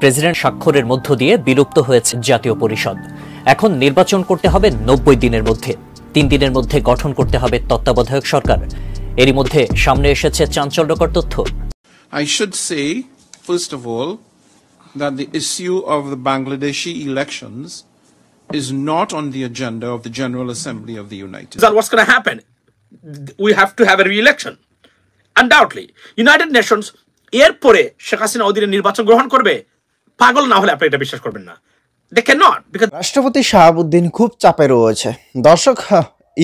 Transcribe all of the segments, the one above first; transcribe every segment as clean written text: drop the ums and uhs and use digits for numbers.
President স্বাক্ষরের মধ্য দিয়ে বিলুপ্ত হয়েছে জাতীয় পরিষদ। এখন নির্বাচন করতে হবে 90 দিনের মধ্যে। 3 দিনের মধ্যে গঠন করতে হবে তত্ত্বাবধায়ক সরকার। এরই মধ্যে সামনে এসেছে চাঞ্চল্যকর তথ্য। I should say, first of all, that the issue of the Bangladeshi elections is not on the agenda of the General Assembly of the United States. What's going to happen? We have to have a re-election. Undoubtedly. United Nations এরপরে শেখ হাসিনা অধীনে নির্বাচন গ্রহণ করবে? পাগল না হলে আপনি এটা বিশ্বাস করবেন না। They cannot because রাষ্ট্রপতি শাহাবুদ্দিন খুব চাপে রয়েছে। দর্শক,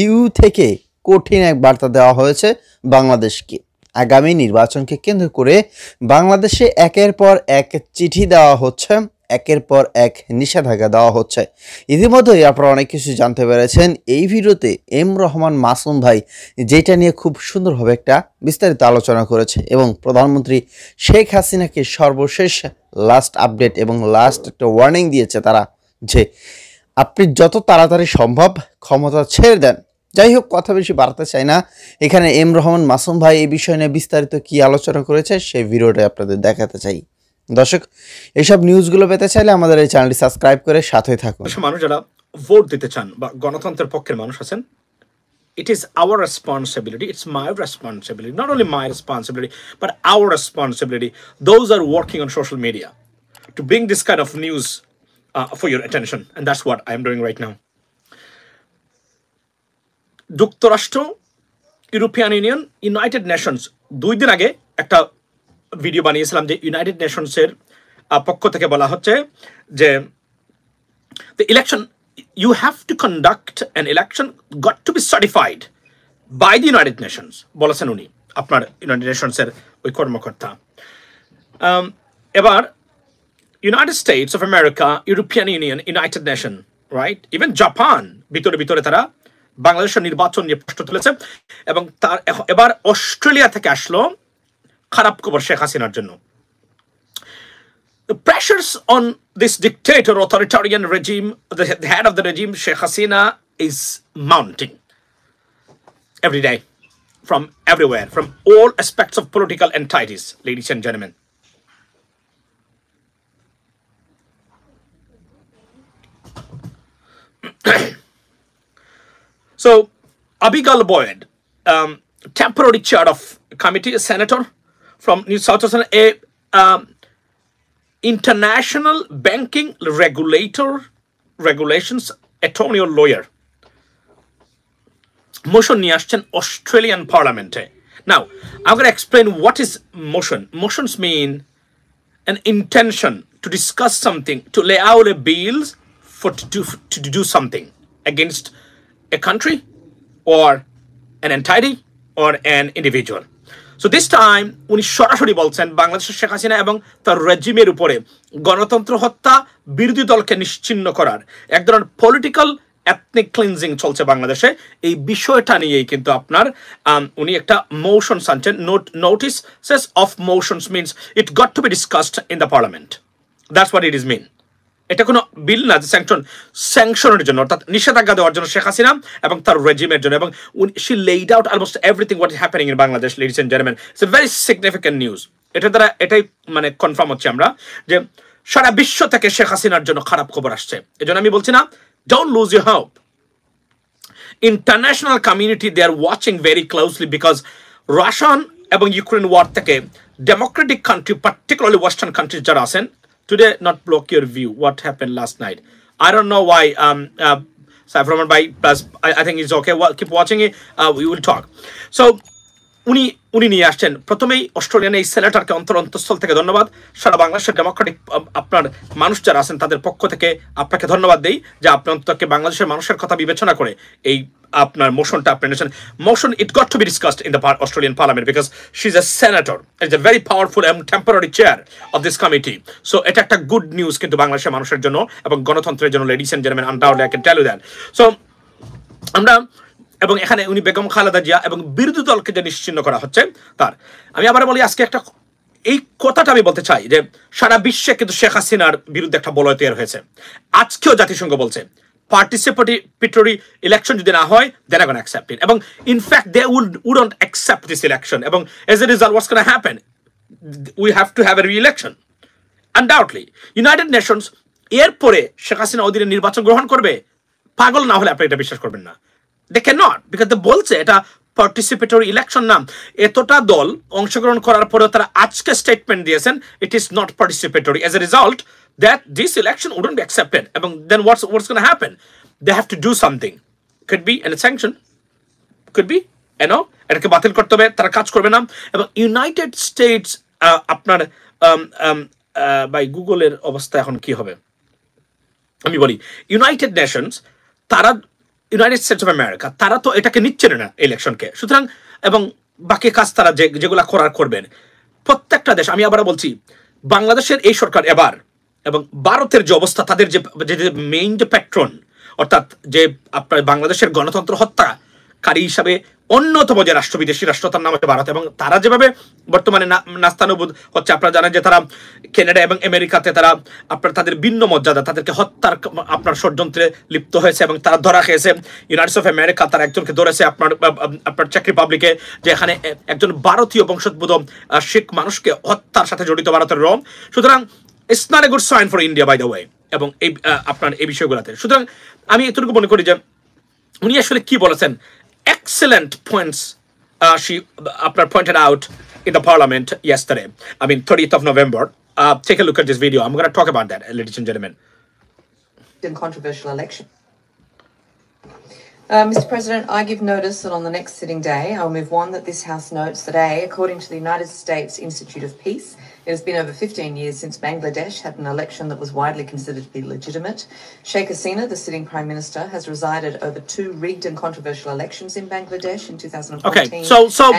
ইউ থেকে কঠিন এক বার্তা দেওয়া হয়েছে বাংলাদেশকে। আগামী নির্বাচনকে কেন্দ্র করে বাংলাদেশে একের পর এক চিঠি দেওয়া হচ্ছে, একের পর এক নিষেধাজ্ঞা দেওয়া হচ্ছে। ইতিমধ্যেই আপনারা অনেক কিছু জানতে পেরেছেন এই ভিডিওতে। এম রহমান মাসুম ভাই যেটা নিয়ে খুব সুন্দরভাবে একটা বিস্তারিত আলোচনা করেছে এবং প্রধানমন্ত্রী শেখ হাসিনাকে সর্বশেষ লাস্ট আপডেট এবং লাস্ট একটা ওয়ার্নিং দিয়েছে তারা, যে আপনি যত তাড়াতাড়ি সম্ভব ক্ষমতা ছেড়ে দেন। যাই হোক, কথা বেশি বাড়াতে চাই না। এখানে এম রহমান মাসুম ভাই এই বিষয় নিয়ে বিস্তারিত কি আলোচনা করেছে সেই ভিডিওটা আপনাদের দেখাতে চাই। দর্শক, এইসব নিউজগুলো পেতে চাইলে আমাদের এই চ্যানেলটি সাবস্ক্রাইব করে সাথেই থাকুন। মানুষ যারা ভোট দিতে চান বা গণতন্ত্রের পক্ষের মানুষ আছেন, it is our responsibility, it's my responsibility, not only my responsibility, but our responsibility. Those are working on social media to bring this kind of news for your attention, and that's what I'm doing right now. যুক্তরাষ্ট্র, European union, United Nations 2 দিন আগে একটা video বানিয়েছিলাম যে United নেশনসের পক্ষ থেকে বলা হচ্ছে যে the election, you have to conduct an election got to be certified by the United Nations বলেছেন উনি, আপনার ইউনাইটেড নেশনসের ওই কর্মকর্তা। এবার United States of America, European union, United nation, right, even Japan ভিতরে তারা বাংলাদেশের নির্বাচন নিয়ে প্রশ্ন তুলেছে। এবং তার এবার অস্ট্রেলিয়া থেকে আসলো খারাপ খবর শেখ হাসিনার জন্য। The pressures on this dictator authoritarian regime, the head of the regime, Sheikh Hasina, is mounting every day from everywhere, from all aspects of political entities, ladies and gentlemen. So, Abigail Boyd, temporary chair of committee, a senator from New South Wales, a international banking regulations attorney or lawyer, motion niye ashchen Australian parliament. Now, I'm going to explain what is motion. Motions mean an intention to discuss something, to lay out a bills to do something against a country or an entity or an individual. So this time উনি সরাসরি বলছেন বাংলাদেশের শেখ হাসিনা এবং তার রেজিমের উপরে গণতন্ত্র হত্যা, বিরোধী দলকে নিশ্চিহ্ন করার এক ধরনের পলিটিক্যাল এথনিক ক্লিনজিং চলছে বাংলাদেশে। এই বিষয়টা নিয়েই কিন্তু আপনার উনি একটা মোশন আনছেন। Notices of motions means it got to be discussed in the parliament. That's what it is mean. এটা কোনো বিল না যে স্যাংশনের জন্য, অর্থাৎ নিষেধাজ্ঞা দেওয়ার জন্য শেখ হাসিনা এবং তার রেজিমের জন্য। এবং she laid out almost everything what is happening in Bangladesh, ladies and gentlemen. It's a very significant news. এটা দ্বারা এটাই মানে কনফার্ম হচ্ছে আমরা যে সারা বিশ্ব থেকে শেখ হাসিনার জন্য খারাপ খবর আসছে। এজন্য আমি বলছি না, don't lose your hope. International community, they are watching very closely because Russian এবং ইউক্রেন ওয়ার থেকে Democratic country, particularly western countries যারা আছেন, today not block your view what happened last night. I don't know why Saiframan by plus I think it's okay. Well, keep watching it, we will talk. So উনি নিয়ে আসছেন প্রথমেই Australian এই সেনেটরকে অন্তঃস্থল থেকে ধন্যবাদ। সারা বাংলাদেশের ডেমোক্রেটিক আপনার মানুষ যারা আছেন তাদের পক্ষ থেকে আপনাকে ধন্যবাদ দেই যে আপনি অন্ততকে বাংলাদেশের মানুষের কথা বিবেচনা করে এই আপনার মোশনটা আপনি এনেছেন। Motion it got to be discussed in the Australian parliament because she is a senator, is a very powerful এবং temporary chair of this committee. So এটা একটা গুড নিউজ কিন্তু বাংলাদেশের মানুষের জন্য এবং গণতন্ত্রের জন্য, ladies and gentleman, undoubtedly I can tell you that. So আমরা এবং এখানে উনি বেগম খালেদা জিয়া এবং বিরোধী দলকে যে নিশ্চিহ্ন করা হচ্ছে তার, আমি আবার বলি আজকে একটা এই কথাটা আমি বলতে চাই যে সারা বিশ্বে কিন্তু শেখ হাসিনার বিরুদ্ধে একটা বলয় তৈরি হয়েছে। আজকেও জাতিসংঘ বলছে participatory election যদি না হয়, they're not going to accept it. এবং in fact they wouldn't accept this election. এবং as a result, what's going to happen? We have to have a re-election. Undoubtedly United Nations এরপরে শেখ হাসিনা অধীনে নির্বাচন গ্রহণ করবে? পাগল না হলে আপনি এটা বিশ্বাস করবেন না। They cannot, because they বলছে এটা পার্টিসিপেটরি ইলেকশন না। এতটা দল অংশগ্রহণ করার পরেও তারা আজকে স্টেটমেন্ট দিয়েছেন it is not participatory. As a result that this election wouldn't be accepted, এবং then what's gonna happen? They have to do something, could be an sanction, could be এটাকে বাতিল করতে হবে, তারা কাজ করবে না। এবং ইউনাইটেড স্টেটস আপনার বাই গুগলের অবস্থা এখন কি হবে আমি বলি, ইউনাইটেড নেশনস তারা, ইউনাইটেড স্টেটস অফ আমেরিকা তারা তো এটাকে নিচ্ছে না ইলেকশনকে, সুতরাং এবং বাকি কাজ তারা যেগুলা করার করবেন। প্রত্যেকটা দেশ, আমি আবার বলছি, বাংলাদেশের এই সরকার এবার এবং ভারতের যে অবস্থা, তাদের যে মেইন যে প্যাট্রন, অর্থাৎ যে আপনার বাংলাদেশের গণতন্ত্র হত্যাকারী হিসাবে অন্যতম যে রাষ্ট্র, বিদেশি রাষ্ট্র, তার নাম হচ্ছে ভারত, এবং তারা যেভাবে বর্তমানে নাস্তানুবোধ হচ্ছে, আপনারা জানেন যে তারা কানাডা এবং আমেরিকাতে তারা আপনার তাদের ভিন্ন মর্যাদা, তাদেরকে হত্যার আপনার ষড়যন্ত্রে লিপ্ত হয়েছে এবং তারা ধরা খেয়েছে। ইউনাইটেড অফ আমেরিকা তারা একজনকে ধরেছে আপনার চেক রিপাবলিকে, যে এখানে একজন ভারতীয় বংশোদ্ভূত শিখ মানুষকে হত্যার সাথে জড়িত ভারতের রম। সুতরাং it's not a good sign for India by the way, এবং এই আপনার এই বিষয়গুলোতে। সুতরাং আমি এতটুকু মনে করি যে উনি আসলে কি বলেছেন, excellent points she pointed out in the parliament yesterday. I mean 30th of November. Take a look at this video. I'm going to talk about that, ladies and gentlemen. Controversial election. Mr. President, I give notice that on the next sitting day, I'll move one that this House notes that A, according to the United States Institute of Peace, it has been over 15 years since Bangladesh had an election that was widely considered to be legitimate. Sheikh Hasina, the sitting Prime Minister, has resided over 2 rigged and controversial elections in Bangladesh in 2014 okay,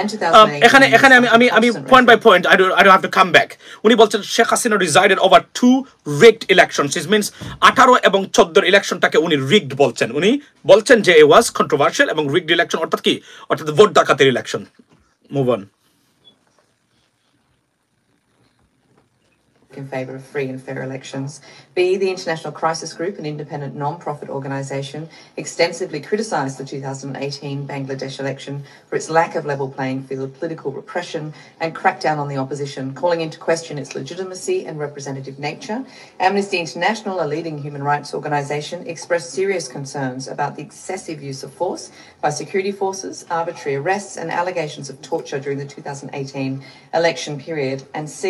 and 2018. I mean, point by point, I don't have to come back. Uni bolchen Sheikh Hasina resided over 2 rigged elections. It means 18 এবং 14 ইলেকশনটাকে উনি rigged বলছেন। উনি বলছেন যে it was controversial এবং rigged election অর্থাৎ কি? অর্থাৎ ভোট ডাকাতির election. Move on. In favour of free and fair elections. B, the International Crisis Group, an independent non-profit organisation, extensively criticised the 2018 Bangladesh election for its lack of level playing field, political repression and crackdown on the opposition, calling into question its legitimacy and representative nature. Amnesty International, a leading human rights organisation, expressed serious concerns about the excessive use of force by security forces, arbitrary arrests and allegations of torture during the 2018 election period. And C,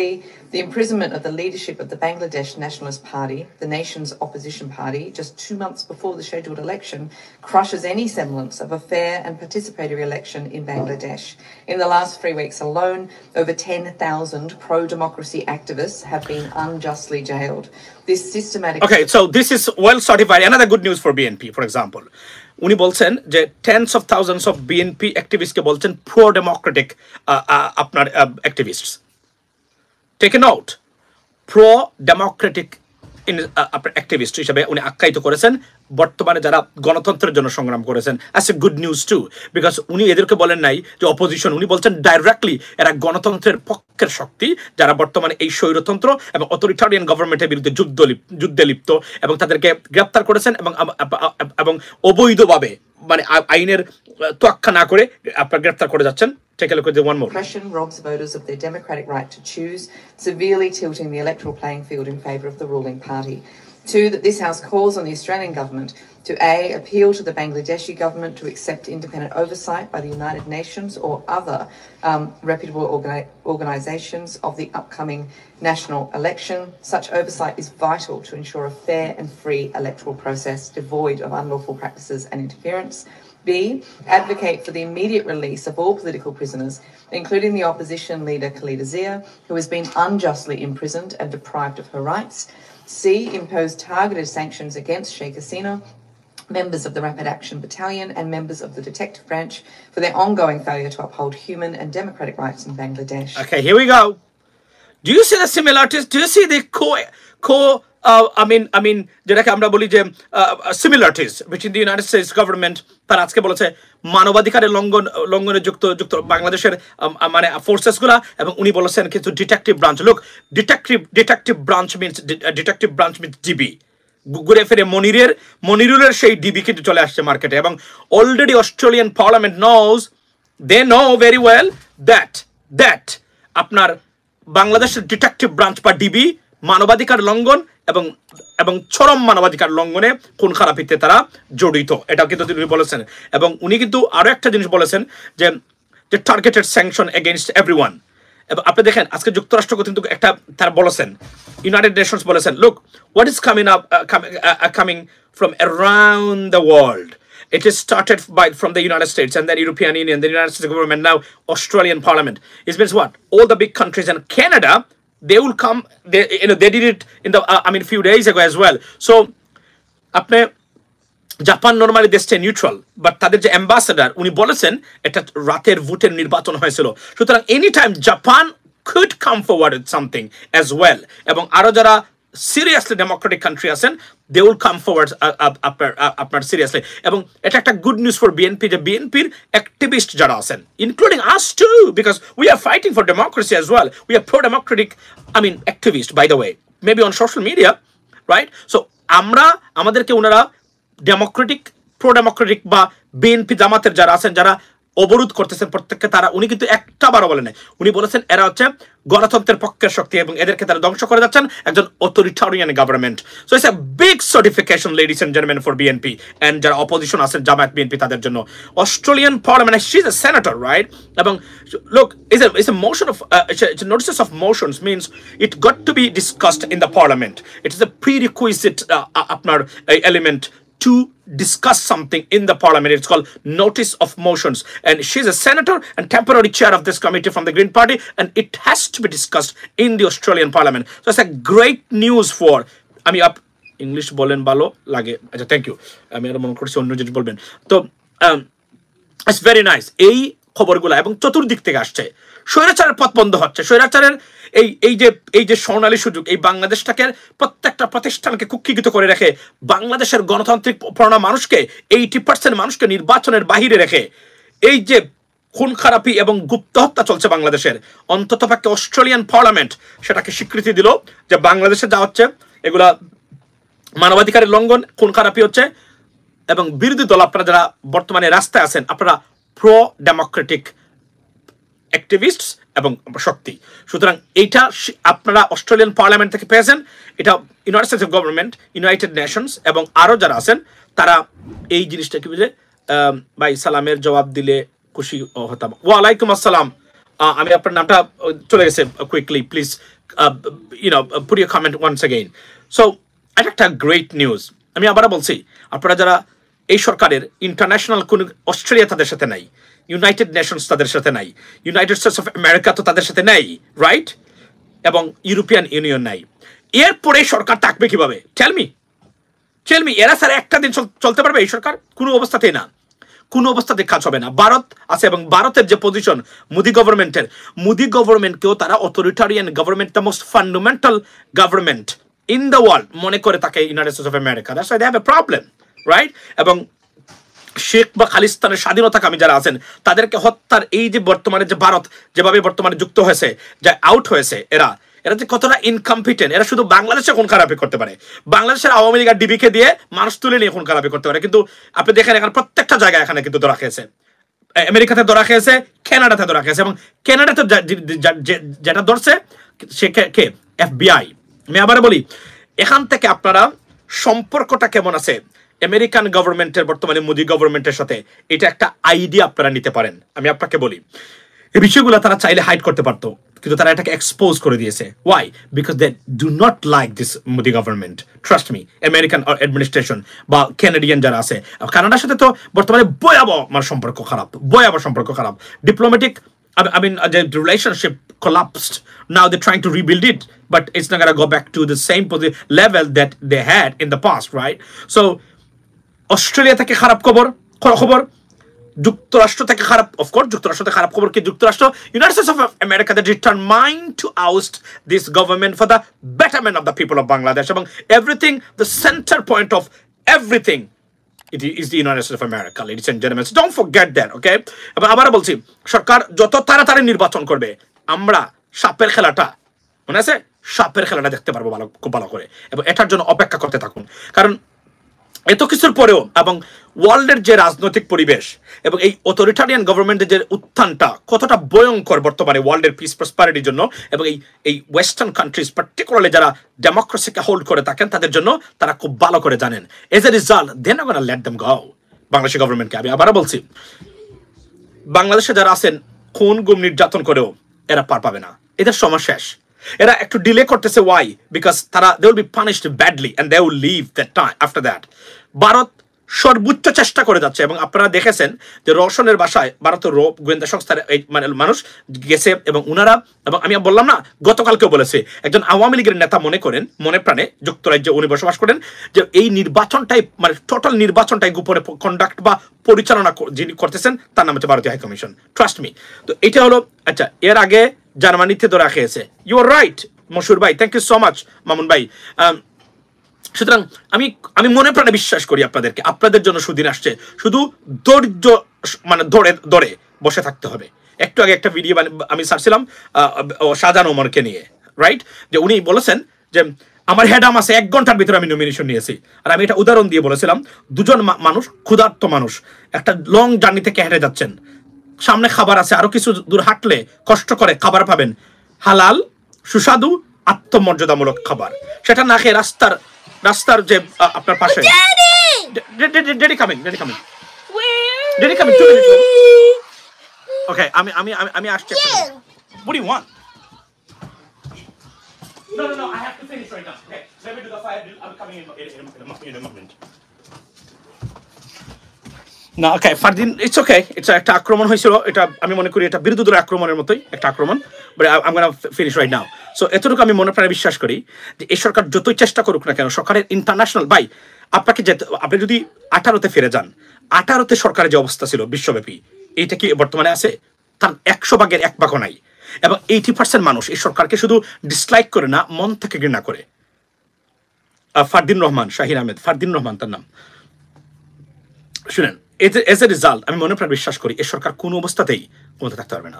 the imprisonment of the leadership of the Bangladesh Nationalist Party, the nation's opposition party, just 2 months before the scheduled election, crushes any semblance of a fair and participatory election in Bangladesh. In the last 3 weeks alone, over 10,000 pro-democracy activists have been unjustly jailed. This systematic... Okay, so this is well certified. Another good news for BNP, for example. উনি বলছেন যে tens of thousands of BNP activists কে বলছেন pro-democratic আপনার activists. Take a note. pro-democratic activist হিসেবে উনি আখ্যায়িত করেছেন বর্তমানে যারা গণতন্ত্রের জন্য সংগ্রাম করেছেন। As a good news to, because উনি এদেরকে বলেন নাই যে অপোজিশন, উনি বলছেন ডাইরেক্টলি এরা গণতন্ত্রের পক্ষের শক্তি যারা বর্তমানে এই স্বৈরতন্ত্র এবং অথরিটারিয়ান গভর্নমেন্টের বিরুদ্ধে যুদ্ধে লিপ্ত, এবং তাদেরকে গ্রেপ্তার করেছেন এবং অবৈধভাবে মানে আইনের তোয়াক্কা না করে আপনার গ্রেপ্তার করে যাচ্ছেন। Take a look at the one more. Repression robs voters of their democratic right to choose, severely tilting the electoral playing field in favour of the ruling party. 2, that this House calls on the Australian government to A, appeal to the Bangladeshi government to accept independent oversight by the United Nations or other reputable organisations of the upcoming national election. Such oversight is vital to ensure a fair and free electoral process devoid of unlawful practices and interference. B, advocate for the immediate release of all political prisoners, including the opposition leader Khalida Zia, who has been unjustly imprisoned and deprived of her rights. C, impose targeted sanctions against Sheikh Hasina, members of the Rapid Action Battalion and members of the detective branch for their ongoing failure to uphold human and democratic rights in Bangladesh. Okay, here we go. Do you see the similarities? Do you see the I mean যেটাকে আমরা বলি যে similarities between the United States government, তারা আজকে বলেছে মানবাধিকারের লঙ্ঘনে যুক্ত বাংলাদেশের মানে ফোর্সেস গুলা, এবং উনি বলেছেন কিছু detective branch. Look, detective branch means DB. ঘুরে ফিরে মনিরুলের সেই ডিবি কিন্তু চলে আসছে মার্কেটে, এবং already Australian parliament they know very well that আপনার বাংলাদেশের ডিটেকটিভ ব্রাঞ্চ বা ডিবি মানবাধিকার লঙ্ঘন এবং চরম মানবাধিকার লঙ্ঘনে খুন খারাপিতে তারা জড়িত, এটা কিন্তু তিনি বলেছেন। এবং উনি কিন্তু আরো একটা জিনিস বলেছেন যে টার্গেটেড স্যাংশন এগেইনস্ট এভরিওয়ান। এবং আপনি দেখেন আজকে যুক্তরাষ্ট্র কিন্তু একটা তারা বলেছেন, ইউনাইটেড নেশনস বলেছেন, look what is coming from around the world. It is started from the United States and then European Union, the United States government, now Australian Parliament. It means what? All the big countries and Canada, they will come. They did it in the few days ago as well. So, apne Japan normally they stay neutral, but তাদের যে ambassador উনি বলেছেন এটা রাতের ভোটের নির্বাচন হয়েছিল, সুতরাং anytime Japan could come forward with something as well. এবং আরো যারা seriously democratic country আছেন, they will come forward আপনার seriously. এবং এটা একটা good news for BNP, যে বিএনপির activist যারা আছেন, including us too, because we are fighting for democracy as well. We are pro-democratic, activist, by the way, maybe on social media, right? So আমাদেরকে ওনারা ডেমোক্রেটিক, প্রো ডেমোক্রেটিক বা BNP জামাতের যারা আছেন, যারা অবরোধ করতেছেন প্রত্যেককে, তারা উনি কিন্তু একটা বারও বলেন নাই। উনি বলেছেন এরা হচ্ছে গণতন্ত্রের পক্ষের শক্তি এবং এদেরকে তারা ধ্বংস করে যাচ্ছেন একজন authoritarian government. So it's a big certification ladies and gentleman for BNP and যারা অপোজিশন আছেন জামায়াত বিএনপি তাদের জন্য। Australian parliament, she is a senator, right? এবং look, it's a motion of it's a notices of motions means it got to be discussed in the parliament. It is a prerequisite আপনার element to discuss something in the parliament. It's called notice of motions, and she's a senator and temporary chair of this committee from the Green Party, and it has to be discussed in the Australian parliament. So it's a great news for English bolen balo lage. Acha, thank you. আমি আর মনে করছি অন্য জিনিস বলবেন। তো it's very nice এই খবরগুলো, এবং চতুর্দিক থেকে আসছে। স্বৈরাচারের পথ বন্ধ হচ্ছে, স্বৈরাচারের এই যে স্বর্ণালী সুযোগ, এই বাংলাদেশটাকে প্রত্যেকটা প্রতিষ্ঠানকে কুক্ষিগত করে রেখে বাংলাদেশের গণতান্ত্রিক প্রণা মানুষকে 80% মানুষকে নির্বাচনের বাহিরে রেখে এই যে খুন খারাপি এবং গুপ্ত হত্যা চলছে বাংলাদেশের, অন্ততপক্ষে অস্ট্রেলিয়ান পার্লামেন্ট সেটাকে স্বীকৃতি দিল যে বাংলাদেশে যা হচ্ছে এগুলা মানবাধিকারের লঙ্ঘন, খুন খারাপি হচ্ছে। এবং বিরোধী দল আপনারা যারা বর্তমানে রাস্তায় আছেন, আপনারা প্রো ডেমোক্রেটিক অ্যাক্টিভিস্টস এবং শক্তি, সুতরাং এইটা আপনারা অস্ট্রেলিয়ান পার্লামেন্ট থেকে পেয়েছেন। এটা United states government, United Nations এবং আরো যারা আছেন তারা এই জিনিসটা কি বুঝে ভাই সালামের জবাব দিলে খুশি হতাম। ওয়ালাইকুম আসসালাম, আমি আপনার নামটা চলে গেছে quickly, please put your comment once again. So এটা একটা গ্রেট নিউজ। আমি আবার বলছি, আপনারা যারা এই সরকারের ইন্টারন্যাশনাল কোন অস্ট্রেলিয়া তাদের সাথে নাই, ইউনাইটেড নেশনস তাদের সাথে নাই, ইউনাইটেড স্টেটস অফ আমেরিকা তো তাদের সাথে নাই, রাইট? এবং ইউরোপিয়ান ইউনিয়ন নাই, এরপরে সরকার থাকবে কিভাবে? টেল মি এরা স্যার একটা দিন চলতে পারবে এই সরকার? কোনো অবস্থাতেই না, কোনো অবস্থাতে কাজ হবে না। ভারত আছে এবং ভারতের যে পজিশন মোদি গভর্নমেন্টকেও তারা authoritarian government, the most fundamental government in the world মনে করে তাকে United States of America. That's why they have a problem, right? এবং শেখ বা খালিস্তানের স্বাধীনতাকামী যারা আছেন তাদেরকে হত্যার এই যে বর্তমানে যে ভারত যেভাবে বর্তমানে যুক্ত হয়েছে, যা আউট হয়েছে, এরা যে কতটা ইনকম্পিটেন্ট। এরা শুধু বাংলাদেশে খুন খারাপি করতে পারে, বাংলাদেশের আওয়ামী লীগ আর ডিবিকে দিয়ে মানুষ তুলে নিয়ে খুন খারাপি করতে পারে, কিন্তু আপনি দেখেন এখানে প্রত্যেকটা জায়গায় এখানে কিন্তু ধরা খেয়েছে। আমেরিকাতে ধরা খেয়েছে, কানাডাতে ধরা খেয়েছে, এবং কানাডাতে যেটা ধরছে সে কে? FBI। আমি আবার বলি, এখান থেকে আপনারা সম্পর্কটা কেমন আছে আমেরিকান গভর্নমেন্টের বর্তমানে মোদি গভর্নমেন্টের সাথে, এটা একটা আইডিয়া আপনারা নিতে পারেন। আমি আপনাকে বলি, এই বিষয়গুলো তারা চাইলে হাইড করতে পারতো, কিন্তু তারা এটাকে এক্সপোজ করে দিয়েছে। Why? Because they do not like this Modi government, trust me. American administration বা কানাডিয়ান যারা আছে, কানাডার সাথে তো বর্তমানে ভয়াবহ সম্পর্ক খারাপ, diplomatic the relationship collapsed. Now they're trying to rebuild it, but it's not gonna go back to the same level that they had in the past, right? So Australia থেকে খারাপ খবর, যুক্তরাষ্ট্র থেকে খারাপ, অফকোর্স যুক্তরাষ্ট্র থেকে খারাপ খবর কি? যুক্তরাষ্ট্র, United States of America, they determined to oust this government for the betterment of the people of Bangladesh, এবং everything, the center point of everything, it is the United States of America, ladies and gentlemen. So don't forget that, okay? এবং আবার বলছি, সরকার যত তাড়াতাড়ি নির্বাচন করবে, আমরা সাপের খেলাটা, মনে আছে, সাপের খেলাটা দেখতে পারবো খুব ভালো করে, এবং এটার জন্য অপেক্ষা করতে থাকুন। কারণ এত কিছুর পরেও এবং ওয়ার্ল্ডের যে রাজনৈতিক পরিবেশ এবং এই অথরিটারিয়ান গভর্নমেন্টের যে উত্থানটা কতটা ভয়ঙ্কর বর্তমানে ওয়ার্ল্ডের পিস প্রসপারিটির জন্য এবং এই ওয়েস্টার্ন কান্ট্রিজ পার্টিকুলারলি যারা ডেমোক্রেসিকে হোল্ড করে থাকেন তাদের জন্য তারা খুব ভালো করে জানেন। As a result they not gonna let them go. Bangladesh গভর্নমেন্টকে আমি আবারও বলছি, বাংলাদেশে যারা আছেন খুন গুম নির্যাতন করেও এরা পার পাবে না, এদের সময় শেষ। এরা একটু ডিলে করতেছে, ওয়াই? বিকজ তারা they will be punished badly and they will live that time after that. Bharat সর্বোচ্চ চেষ্টা করে যাচ্ছে এবং আপনারা দেখেছেন যে রওশনের বাসায় ভারতের গোয়েন্দা সংস্থার মানে মানুষ গেছে এবং উনারা, এবং আমি বললাম না গতকালকেও বলেছে, একজন আওয়ামী লীগের নেতা মনে প্রাণে যুক্তরাজ্যে উনি বসবাস করেন যে এই নির্বাচনটাই মানে টোটাল নির্বাচনটাই গোপনে কন্ডাক্ট বা পরিচালনা যিনি করতেছেন তার নাম হচ্ছে ভারতীয় হাইকমিশন। Trust me. তো এটা হলো আচ্ছা, এর আগে জার্মানিতে ধরা খেয়েছে। ইউ আর রাইট মশুর ভাই, thank you so much Mamun ভাই। সুতরাং আমি মনে প্রাণে বিশ্বাস করি আপনাদেরকে, আপনাদের জন্য সুদিন আসছে, শুধু ধৈর্য মানে ধরে বসে থাকতে হবে। একটু আগে একটা ভিডিও আমি ছাড়ছিলাম শাহজাহান ওমরকে নিয়ে, রাইট? যে উনি বলেছেন যে আমার হেডাম আছে 1 ঘন্টার ভিতরে আমি নমিনেশন নিয়েছি। আর আমি এটা উদাহরণ দিয়ে বলেছিলাম, দুজন মানুষ ক্ষুধার্ত মানুষ একটা লং জার্নি থেকে হেঁটে যাচ্ছেন, সামনে খাবার আছে, আরো কিছু দূর হাঁটলে কষ্ট করে খাবার পাবেন, হালাল সুস্বাদু আত্মমর্যাদামূলক খাবার, সেটা না খেয়ে রাস্তার যে আপনার পাশে ডেডি কামিং ওকে আমি আসছি। What do you want? No, I have to finish right now. Okay, let me do the fire drill. I'm coming in a moment. না ওকে ফারদিন, ইটস ওকে, এটা একটা আক্রমণ হয়েছিল, এটা আমি মনে করি এটা বিরোধীদের আক্রমণের মতোই একটা আক্রমণ, but I am gonna finish right now. So এতটুকু আমি মনে প্রাণে বিশ্বাস করি যে এই সরকার যতই চেষ্টা করুক না কেন, সরকারের ইন্টারন্যাশনাল ভাই আপনাকে আপনি যদি 18তে ফিরে যান, 18তে সরকারের যে অবস্থা ছিল বিশ্বব্যাপী, এইটা কি বর্তমানে আছে? তার 100 ভাগের 1 ভাগও নাই। এবং 80% মানুষ এই সরকারকে শুধু ডিসলাইক করে না, মন থেকে ঘৃণা করে। ফারদিন রহমান, শাহিন আহমেদ, ফারদিন রহমান তার নাম। শুনেন, এজ এ রেজাল্ট আমি মনে প্রাণ বিশ্বাস করি এই সরকার কোনো অবস্থাতেই ক্ষমতা থাকতে পারবে না।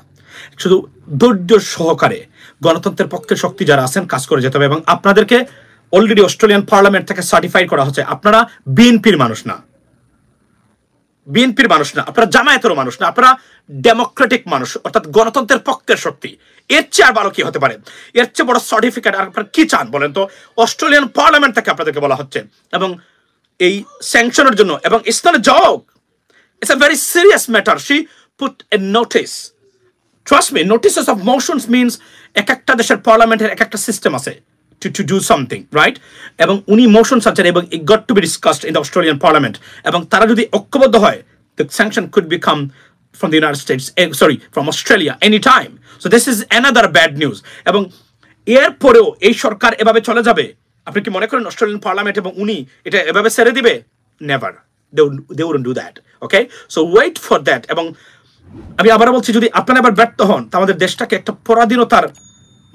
শুধু ধৈর্য সহকারে গণতন্ত্রের পক্ষের শক্তি যারা আছেন কাজ করে যেতে হবে। এবং আপনাদেরকে অলরেডি অস্ট্রেলিয়ান পার্লামেন্ট থেকে সার্টিফাই করা হচ্ছে আপনারা বিএনপির মানুষ না, আপনারা জামায়াতেরও মানুষ না, আপনারা ডেমোক্রেটিক মানুষ, অর্থাৎ গণতন্ত্রের পক্ষের শক্তি। এর চেয়ে আর ভালো কি হতে পারে? এর চেয়ে বড় সার্টিফিকেট আর আপনারা কি চান বলেন তো? অস্ট্রেলিয়ান পার্লামেন্ট থেকে আপনাদেরকে বলা হচ্ছে এবং এই স্যাংশনের জন্য, এবং it's not a joke, it's a very serious matter. She put a notice. Trust me, notices of motions means একটা দেশের পার্লামেন্টের একটা সিস্টেম আছে to do something, right? এবং উনি মোশন সার্চার এবং it got to be discussed in the Australian Parliament. এবং তারা যদি ঐক্যবদ্ধ হয়, the sanction could become from the United States, from Australia anytime. So this is another bad news. এবং এরপরেও এই সরকার এভাবে চলে যাবে, আপনি কি মনে করেন অস্ট্রেলিয়ান পার্লামেন্ট এবং উনি এটা এভাবে ছেড়ে দিবে? Never, they wouldn't do that. Okay, so wait for that. এবং আমি আবার বলছি, যদি আপনারা আবার ব্যর্থ হন, তা আমাদের দেশটাকে একটা পরাধীনতার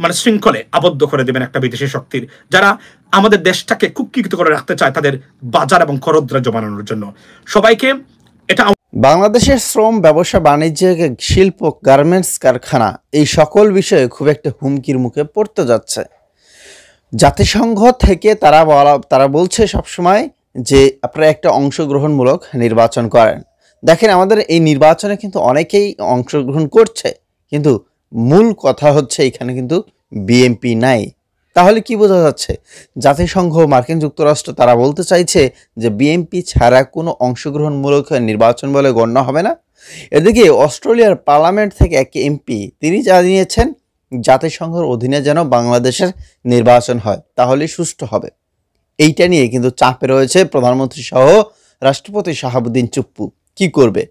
মানে শৃঙ্খলে আবদ্ধ করে দেবেন একটা বিদেশি শক্তির, যারা আমাদের দেশটাকে কুক্ষিগত করে রাখতে চায় তাদের বাজার এবং করদ্রা জমানোর জন্য। সবাইকে এটা বাংলাদেশের শ্রম, ব্যবসা, বাণিজ্য, শিল্প, গার্মেন্টস কারখানা এই সকল বিষয়ে খুব একটা হুমকির মুখে পড়তে যাচ্ছে। জাতিসংঘ থেকে তারা বলছে সবসময় যে আপনারা একটা অংশগ্রহণমূলক নির্বাচন করেন। দেখেন, আমাদের এই নির্বাচনে কিন্তু অনেকেই অংশগ্রহণ করছে, কিন্তু মূল কথা হচ্ছে এখানে কিন্তু বিএনপি নাই। তাহলে কি বোঝা যাচ্ছে? জাতিসংঘ, মার্কিন যুক্তরাষ্ট্র তারা বলতে চাইছে যে বিএনপি ছাড়া কোনো অংশগ্রহণমূলক নির্বাচন বলে গণ্য হবে না। এদিকে অস্ট্রেলিয়ার পার্লামেন্ট থেকে এক এমপি তিনি জানিয়েছেন জাতিসংঘের অধীনে যেন বাংলাদেশের নির্বাচন হয়, তাহলেই সুষ্ঠু হবে। এইটা নিয়ে কিন্তু চাপে রয়েছে প্রধানমন্ত্রী সহ রাষ্ট্রপতি শাহাবুদ্দিন চুপ্পু। কি করবে,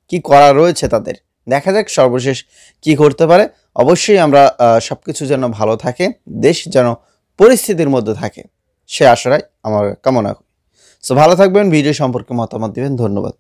কি করা রয়েছে তাদের, দেখা যাক সর্বশেষ কি করতে পারে। অবশ্যই আমরা সবকিছু যেন ভালো থাকে, দেশ যেন পরিস্থিতির মধ্যে থাকে, সে আশায় আমার কামনা করি। সো ভালো থাকবেন, ভিডিও সম্পর্কে মতামত দিবেন। ধন্যবাদ।